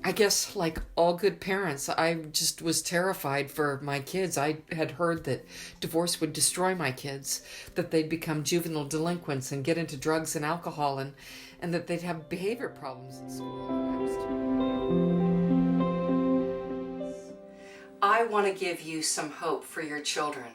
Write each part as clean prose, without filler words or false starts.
I guess, like all good parents, I just was terrified for my kids. I had heard that divorce would destroy my kids, that they'd become juvenile delinquents and get into drugs and alcohol, and that they'd have behavior problems in school. I want to give you some hope for your children.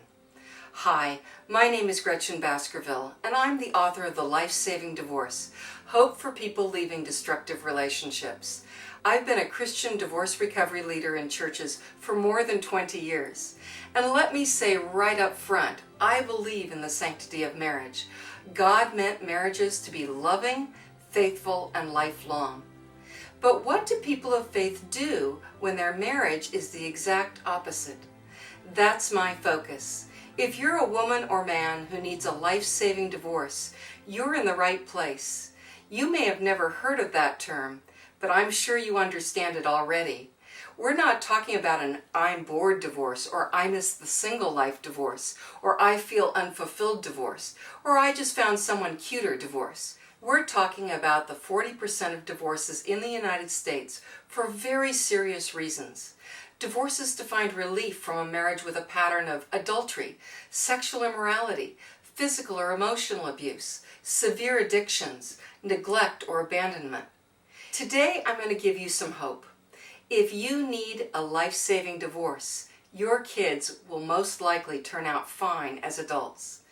Hi, my name is Gretchen Baskerville, and I'm the author of The Life-Saving Divorce, Hope for People Leaving Destructive Relationships. I've been a Christian divorce recovery leader in churches for more than 20 years. And let me say right up front, I believe in the sanctity of marriage. God meant marriages to be loving, faithful, and lifelong. But what do people of faith do when their marriage is the exact opposite? That's my focus. If you're a woman or man who needs a life-saving divorce, you're in the right place. You may have never heard of that term, but I'm sure you understand it already. We're not talking about an I'm bored divorce, or I miss the single life divorce, or I feel unfulfilled divorce, or I just found someone cuter divorce. We're talking about the 40% of divorces in the United States for very serious reasons. Divorces to find relief from a marriage with a pattern of adultery, sexual immorality, physical or emotional abuse, severe addictions, neglect or abandonment. Today I'm going to give you some hope. If you need a life-saving divorce, your kids will most likely turn out fine as adults.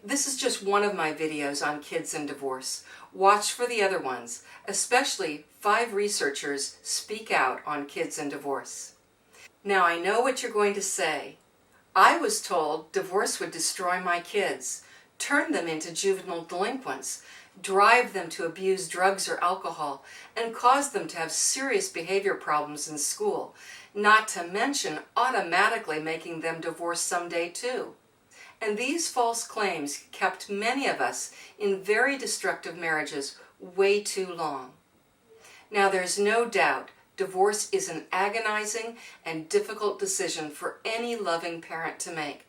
This is just one of my videos on kids and divorce. Watch for the other ones, especially 5 researchers speak out on kids and divorce. Now I know what you're going to say. I was told divorce would destroy my kids, turn them into juvenile delinquents, drive them to abuse drugs or alcohol, and cause them to have serious behavior problems in school, not to mention automatically making them divorce someday too. And these false claims kept many of us in very destructive marriages way too long. Now there's no doubt divorce is an agonizing and difficult decision for any loving parent to make.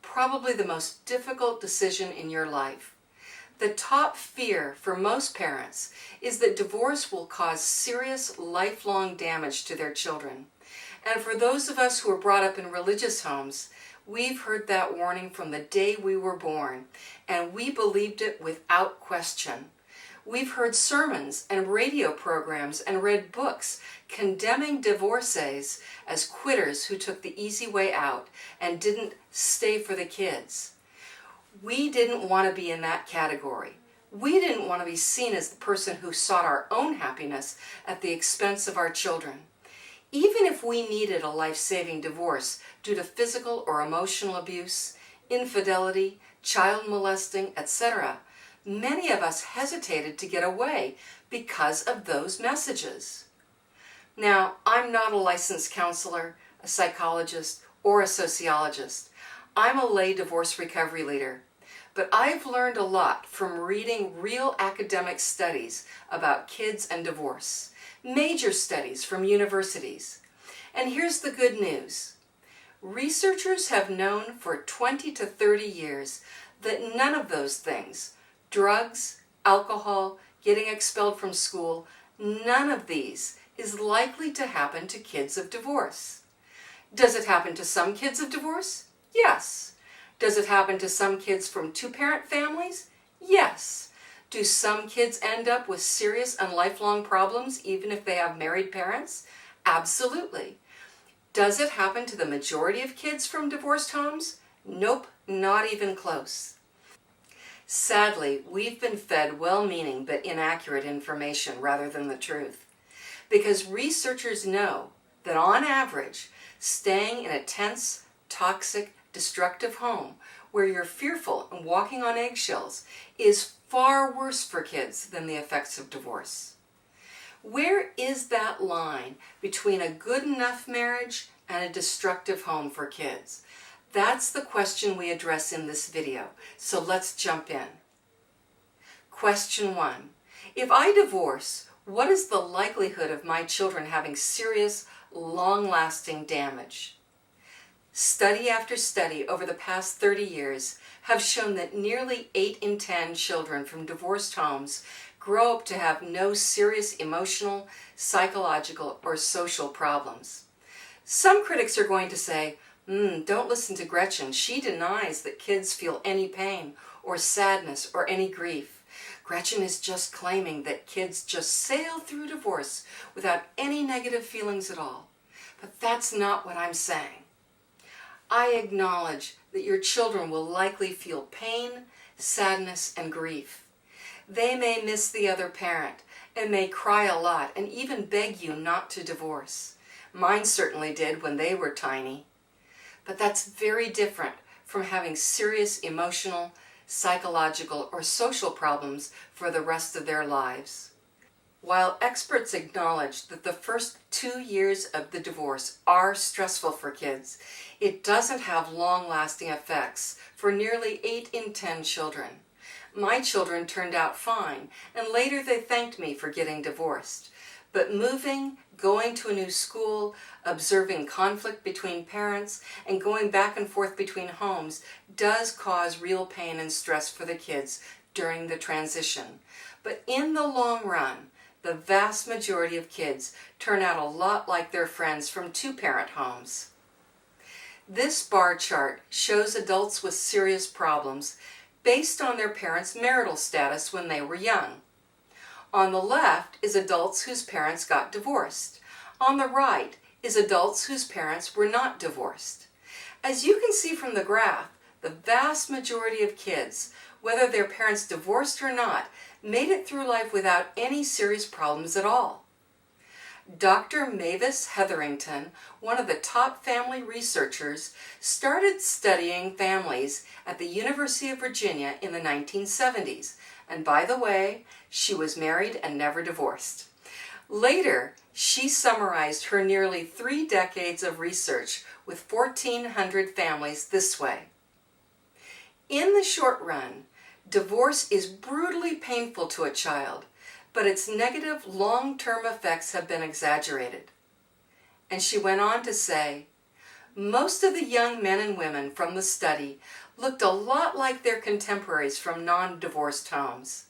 Probably the most difficult decision in your life. The top fear for most parents is that divorce will cause serious lifelong damage to their children. And for those of us who were brought up in religious homes, we've heard that warning from the day we were born, and we believed it without question. We've heard sermons and radio programs and read books condemning divorcees as quitters who took the easy way out and didn't stay for the kids. We didn't want to be in that category. We didn't want to be seen as the person who sought our own happiness at the expense of our children. Even if we needed a life-saving divorce due to physical or emotional abuse, infidelity, child molesting, etc., many of us hesitated to get away because of those messages. Now, I'm not a licensed counselor, a psychologist, or a sociologist. I'm a lay divorce recovery leader, but I've learned a lot from reading real academic studies about kids and divorce, major studies from universities. And here's the good news. Researchers have known for 20 to 30 years that none of those things, drugs, alcohol, getting expelled from school, none of these is likely to happen to kids of divorce. Does it happen to some kids of divorce? Yes. Does it happen to some kids from 2-parent families? Yes. Do some kids end up with serious and lifelong problems even if they have married parents? Absolutely. Does it happen to the majority of kids from divorced homes? Nope, not even close. Sadly, we've been fed well-meaning but inaccurate information rather than the truth. Because researchers know that on average, staying in a tense, toxic, destructive home where you're fearful and walking on eggshells is far worse for kids than the effects of divorce. Where is that line between a good enough marriage and a destructive home for kids? That's the question we address in this video, so let's jump in. Question 1. If I divorce, what is the likelihood of my children having serious, long-lasting damage? Study after study over the past 30 years have shown that nearly 8 in 10 children from divorced homes grow up to have no serious emotional, psychological, or social problems. Some critics are going to say, don't listen to Gretchen. She denies that kids feel any pain or sadness or any grief. Gretchen is just claiming that kids just sail through divorce without any negative feelings at all. But that's not what I'm saying. I acknowledge that your children will likely feel pain, sadness, and grief. They may miss the other parent and may cry a lot and even beg you not to divorce. Mine certainly did when they were tiny. But that's very different from having serious emotional, psychological, or social problems for the rest of their lives. While experts acknowledge that the first 2 years of the divorce are stressful for kids, it doesn't have long-lasting effects for nearly 8 in 10 children. My children turned out fine, and later they thanked me for getting divorced. But moving, going to a new school, observing conflict between parents, and going back and forth between homes does cause real pain and stress for the kids during the transition. But in the long run, the vast majority of kids turn out a lot like their friends from 2-parent homes. This bar chart shows adults with serious problems based on their parents' marital status when they were young. On the left is adults whose parents got divorced. On the right is adults whose parents were not divorced. As you can see from the graph, the vast majority of kids, whether their parents divorced or not, made it through life without any serious problems at all. Dr. Mavis Hetherington, one of the top family researchers, started studying families at the University of Virginia in the 1970s. And by the way, she was married and never divorced. Later, she summarized her nearly 3 decades of research with 1,400 families this way. In the short run, divorce is brutally painful to a child, but its negative long-term effects have been exaggerated. And she went on to say, most of the young men and women from the study looked a lot like their contemporaries from non-divorced homes.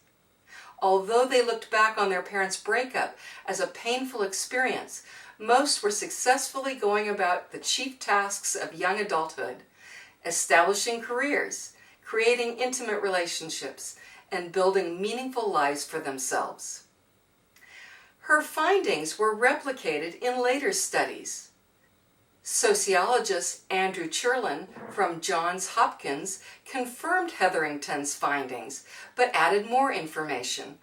Although they looked back on their parents' breakup as a painful experience, most were successfully going about the chief tasks of young adulthood, establishing careers, creating intimate relationships, and building meaningful lives for themselves. Her findings were replicated in later studies. Sociologist Andrew Cherlin from Johns Hopkins confirmed Hetherington's findings, but added more information.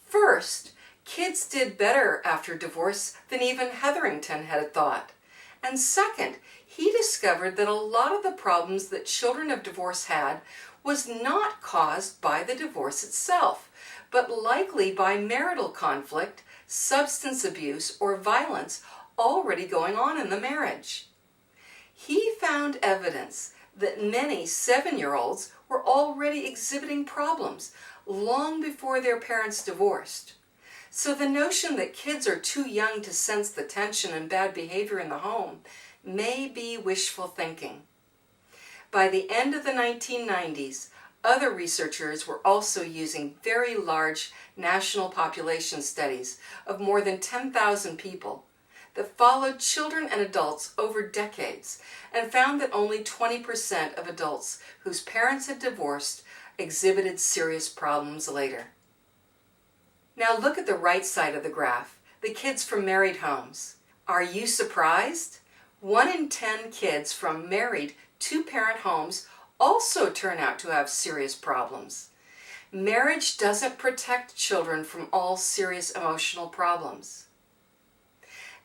First, kids did better after divorce than even Hetherington had thought. And second, he discovered that a lot of the problems that children of divorce had was not caused by the divorce itself, but likely by marital conflict, substance abuse, or violence already going on in the marriage. He found evidence that many 7-year-olds were already exhibiting problems long before their parents divorced. So the notion that kids are too young to sense the tension and bad behavior in the home may be wishful thinking. By the end of the 1990s, other researchers were also using very large national population studies of more than 10,000 people that followed children and adults over decades and found that only 20% of adults whose parents had divorced exhibited serious problems later. Now look at the right side of the graph, the kids from married homes. Are you surprised? 1 in 10 kids from married 2-parent homes also turn out to have serious problems. Marriage doesn't protect children from all serious emotional problems.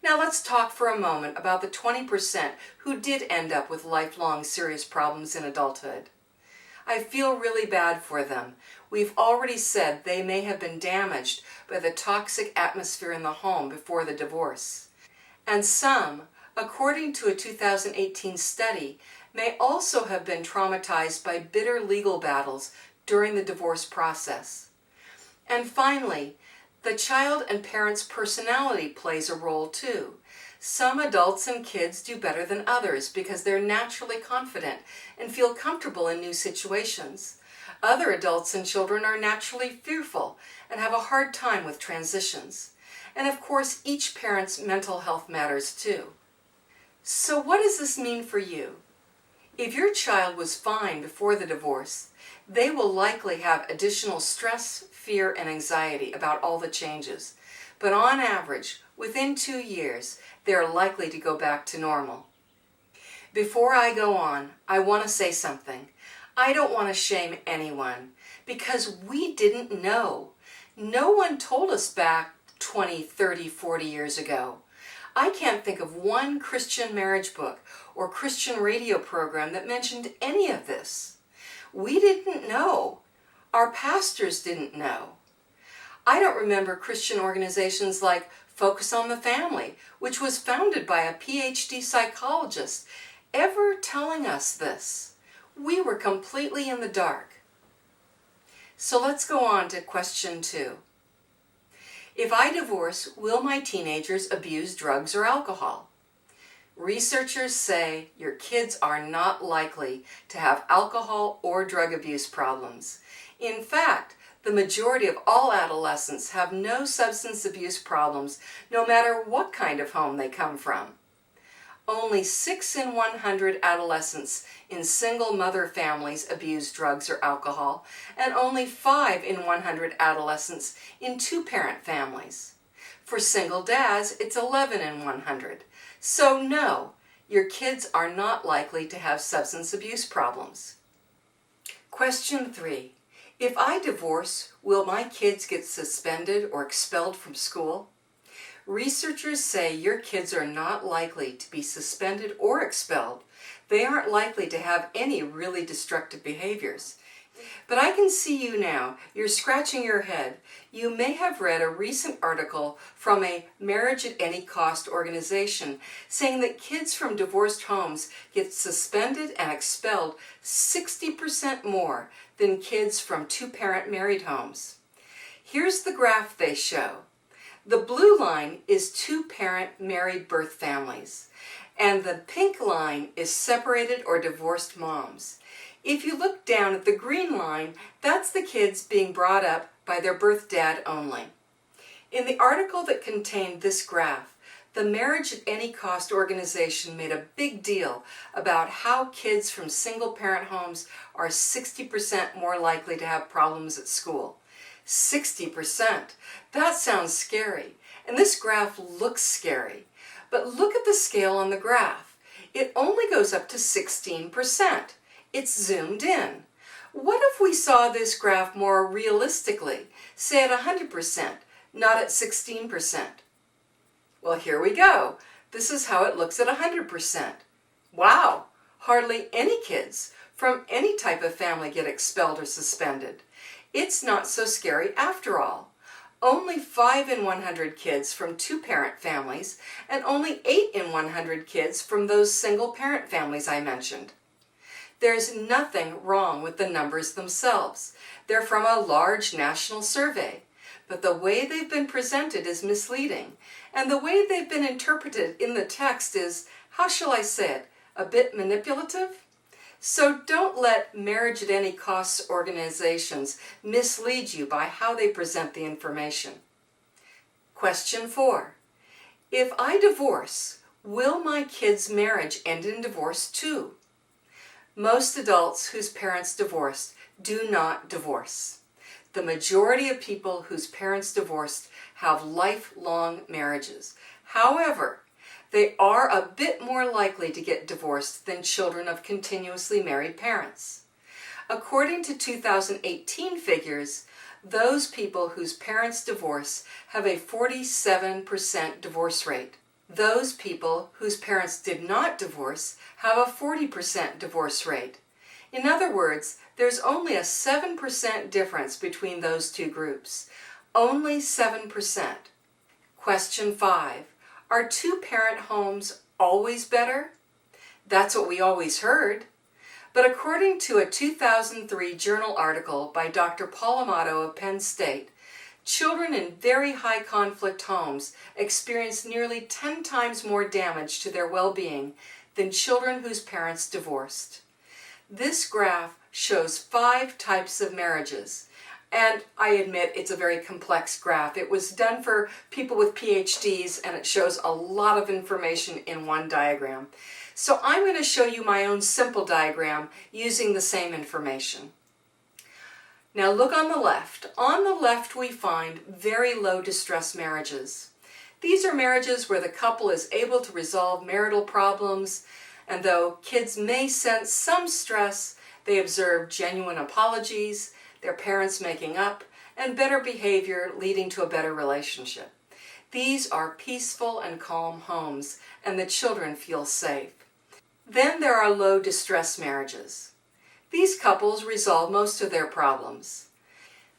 Now let's talk for a moment about the 20% who did end up with lifelong serious problems in adulthood. I feel really bad for them. We've already said they may have been damaged by the toxic atmosphere in the home before the divorce. And some, according to a 2018 study, may also have been traumatized by bitter legal battles during the divorce process. And finally, the child and parent's personality plays a role too. Some adults and kids do better than others because they're naturally confident and feel comfortable in new situations. Other adults and children are naturally fearful and have a hard time with transitions. And of course, each parent's mental health matters too. So what does this mean for you? If your child was fine before the divorce, they will likely have additional stress, fear, and anxiety about all the changes. But on average, within 2 years, they are likely to go back to normal. Before I go on, I want to say something. I don't want to shame anyone because we didn't know. No one told us back 20, 30, 40 years ago. I can't think of one Christian marriage book or Christian radio program that mentioned any of this. We didn't know. Our pastors didn't know. I don't remember Christian organizations like Focus on the Family, which was founded by a PhD psychologist, ever telling us this. We were completely in the dark. So let's go on to question 2. If I divorce, will my teenagers abuse drugs or alcohol? Researchers say your kids are not likely to have alcohol or drug abuse problems. In fact, the majority of all adolescents have no substance abuse problems, no matter what kind of home they come from. Only 6 in 100 adolescents in single mother families abuse drugs or alcohol, and only 5 in 100 adolescents in two-parent families. For single dads, it's 11 in 100. So no, your kids are not likely to have substance abuse problems. Question 3. If I divorce, will my kids get suspended or expelled from school? Researchers say your kids are not likely to be suspended or expelled. They aren't likely to have any really destructive behaviors. But I can see you now. You're scratching your head. You may have read a recent article from a Marriage at Any Cost organization saying that kids from divorced homes get suspended and expelled 60% more than kids from two-parent married homes. Here's the graph they show. The blue line is two-parent married birth families, and the pink line is separated or divorced moms. If you look down at the green line, that's the kids being brought up by their birth dad only. In the article that contained this graph, the Marriage at Any Cost organization made a big deal about how kids from single-parent homes are 60% more likely to have problems at school. 60%. That sounds scary, and this graph looks scary. But look at the scale on the graph. It only goes up to 16%. It's zoomed in. What if we saw this graph more realistically, say at 100%, not at 16%? Well, here we go. This is how it looks at 100%. Wow! Hardly any kids from any type of family get expelled or suspended. It's not so scary after all. Only 5 in 100 kids from two-parent families and only 8 in 100 kids from those single-parent families I mentioned. There's nothing wrong with the numbers themselves. They're from a large national survey. But the way they've been presented is misleading, and the way they've been interpreted in the text is, how shall I say it, a bit manipulative? So don't let Marriage at Any Cost organizations mislead you by how they present the information. Question 4. If I divorce, will my kids' marriage end in divorce too? Most adults whose parents divorced do not divorce. The majority of people whose parents divorced have lifelong marriages. However, they are a bit more likely to get divorced than children of continuously married parents. According to 2018 figures, those people whose parents divorce have a 47% divorce rate. Those people whose parents did not divorce have a 40% divorce rate. In other words, there's only a 7% difference between those two groups. Only 7%. Question 5. Are two-parent homes always better? That's what we always heard. But according to a 2003 journal article by Dr. Paul Amato of Penn State, children in very high conflict homes experience nearly 10 times more damage to their well-being than children whose parents divorced. This graph shows 5 types of marriages. And I admit it's a very complex graph. It was done for people with PhDs, and it shows a lot of information in one diagram. So I'm going to show you my own simple diagram using the same information. Now look on the left. On the left we find very low distress marriages. These are marriages where the couple is able to resolve marital problems, and though kids may sense some stress, they observe genuine apologies, their parents making up, and better behavior leading to a better relationship. These are peaceful and calm homes, and the children feel safe. Then there are low distress marriages. These couples resolve most of their problems.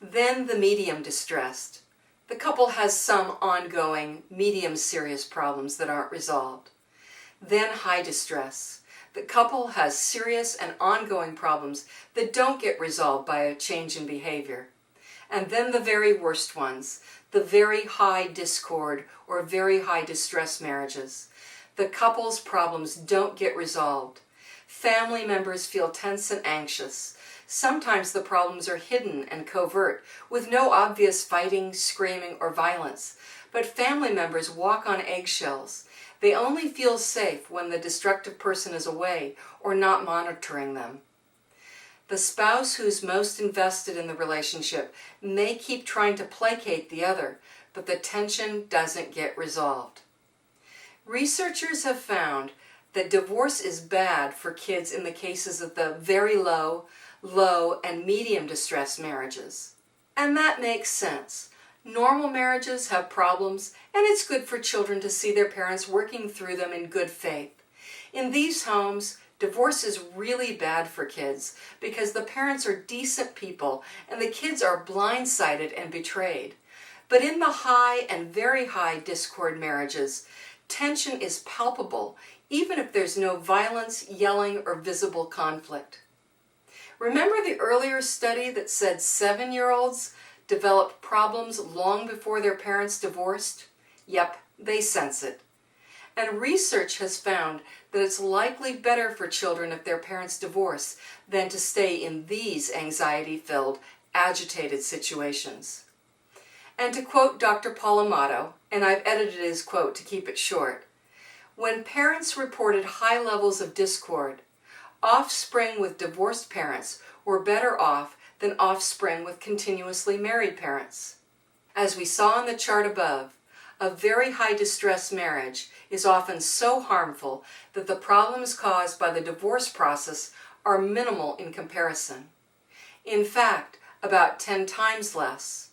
Then the medium distressed. The couple has some ongoing, medium serious problems that aren't resolved. Then high distress. The couple has serious and ongoing problems that don't get resolved by a change in behavior. And then the very worst ones, the very high discord or very high distress marriages. The couple's problems don't get resolved. Family members feel tense and anxious. Sometimes the problems are hidden and covert, with no obvious fighting, screaming, or violence. But family members walk on eggshells. They only feel safe when the destructive person is away or not monitoring them. The spouse who's most invested in the relationship may keep trying to placate the other, but the tension doesn't get resolved. Researchers have found that divorce is bad for kids in the cases of the very low, and medium distress marriages. And that makes sense. Normal marriages have problems, and it's good for children to see their parents working through them in good faith. In these homes, divorce is really bad for kids because the parents are decent people and the kids are blindsided and betrayed. But in the high and very high discord marriages, tension is palpable, even if there's no violence, yelling, or visible conflict. Remember the earlier study that said 7-year-olds developed problems long before their parents divorced? Yep, they sense it. And research has found that it's likely better for children if their parents divorce than to stay in these anxiety-filled, agitated situations. And to quote Dr. Paul Amato, and I've edited his quote to keep it short, when parents reported high levels of discord, offspring with divorced parents were better off than offspring with continuously married parents. As we saw in the chart above, a very high distress marriage is often so harmful that the problems caused by the divorce process are minimal in comparison. In fact, about 10 times less.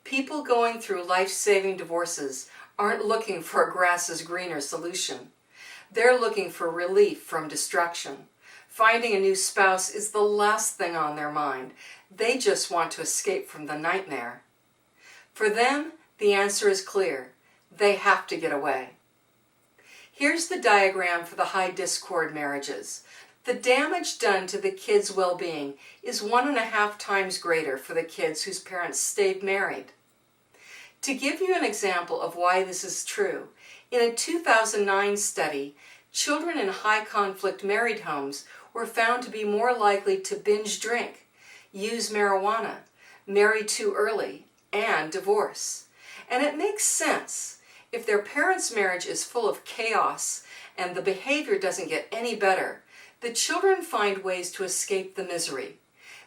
People going through life-saving divorces aren't looking for a grass-is-greener solution. They're looking for relief from destruction. Finding a new spouse is the last thing on their mind. They just want to escape from the nightmare. For them, the answer is clear. They have to get away. Here's the diagram for the high discord marriages. The damage done to the kids' well-being is 1.5 times greater for the kids whose parents stayed married. To give you an example of why this is true, in a 2009 study, children in high-conflict married homes were found to be more likely to binge drink, use marijuana, marry too early, and divorce. And it makes sense. If their parents' marriage is full of chaos and the behavior doesn't get any better, the children find ways to escape the misery.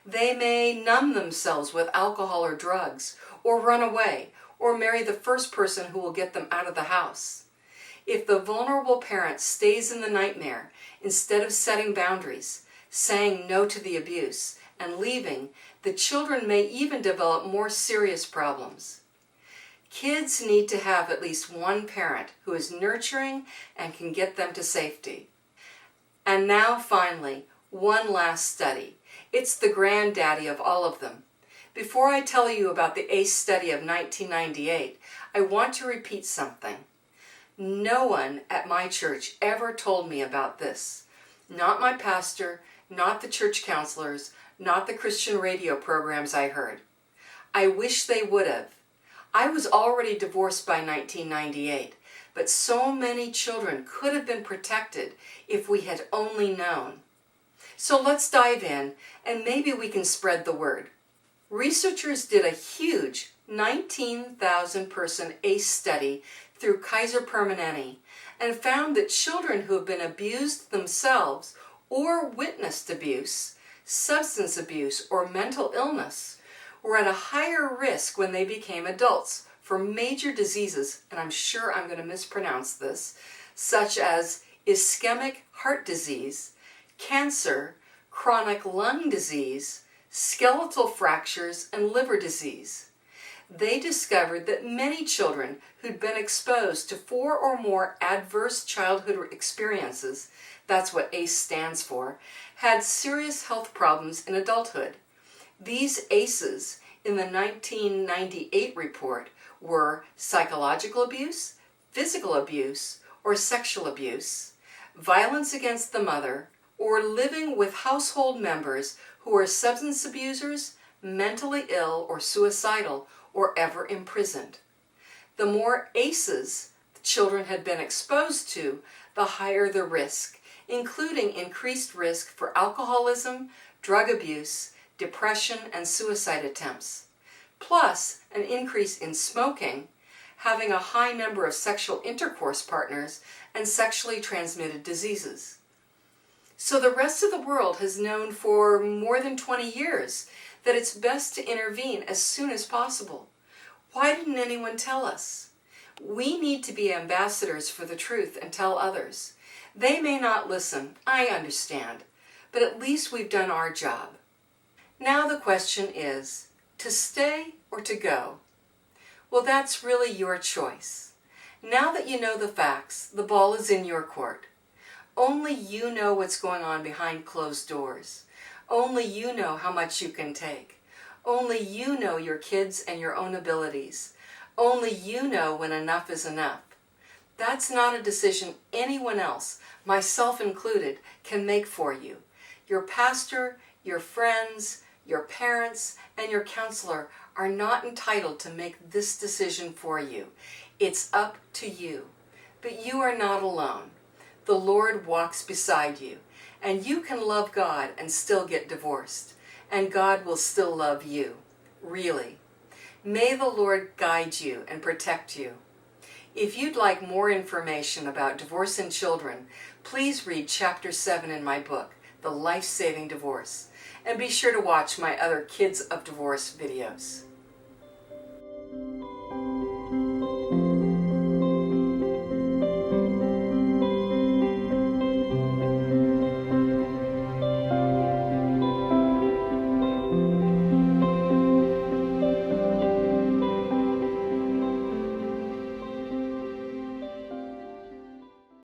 They may numb themselves with alcohol or drugs, or run away, or marry the first person who will get them out of the house. If the vulnerable parent stays in the nightmare, instead of setting boundaries, saying no to the abuse, and leaving, the children may even develop more serious problems. Kids need to have at least one parent who is nurturing and can get them to safety. And now, finally, one last study. It's the granddaddy of all of them. Before I tell you about the ACE study of 1998, I want to repeat something. No one at my church ever told me about this. Not my pastor, not the church counselors, not the Christian radio programs I heard. I wish they would have. I was already divorced by 1998, but so many children could have been protected if we had only known. So let's dive in and maybe we can spread the word. Researchers did a huge 19,000 person ACE study through Kaiser Permanente and found that children who have been abused themselves or witnessed abuse, substance abuse, or mental illness were at a higher risk when they became adults for major diseases, and I'm sure I'm going to mispronounce this, such as ischemic heart disease, cancer, chronic lung disease, skeletal fractures, and liver disease. They discovered that many children who'd been exposed to 4 or more adverse childhood experiences, that's what ACE stands for, had serious health problems in adulthood. These ACEs in the 1998 report were psychological abuse, physical abuse, or sexual abuse, violence against the mother, or living with household members who are substance abusers, mentally ill or suicidal, or ever imprisoned. The more ACEs the children had been exposed to, the higher the risk, including increased risk for alcoholism, drug abuse, depression, and suicide attempts, plus an increase in smoking, having a high number of sexual intercourse partners, and sexually transmitted diseases. So the rest of the world has known for more than 20 years that it's best to intervene as soon as possible. Why didn't anyone tell us? We need to be ambassadors for the truth and tell others. They may not listen, I understand, but at least we've done our job. Now the question is, to stay or to go? Well, that's really your choice. Now that you know the facts, the ball is in your court. Only you know what's going on behind closed doors. Only you know how much you can take. Only you know your kids and your own abilities. Only you know when enough is enough. That's not a decision anyone else, myself included, can make for you. Your pastor, your friends, your parents, and your counselor are not entitled to make this decision for you. It's up to you. But you are not alone. The Lord walks beside you, and you can love God and still get divorced, and God will still love you, really. May the Lord guide you and protect you. If you'd like more information about divorce and children, please read Chapter 7 in my book, The Life-Saving Divorce, and be sure to watch my other Kids of Divorce videos.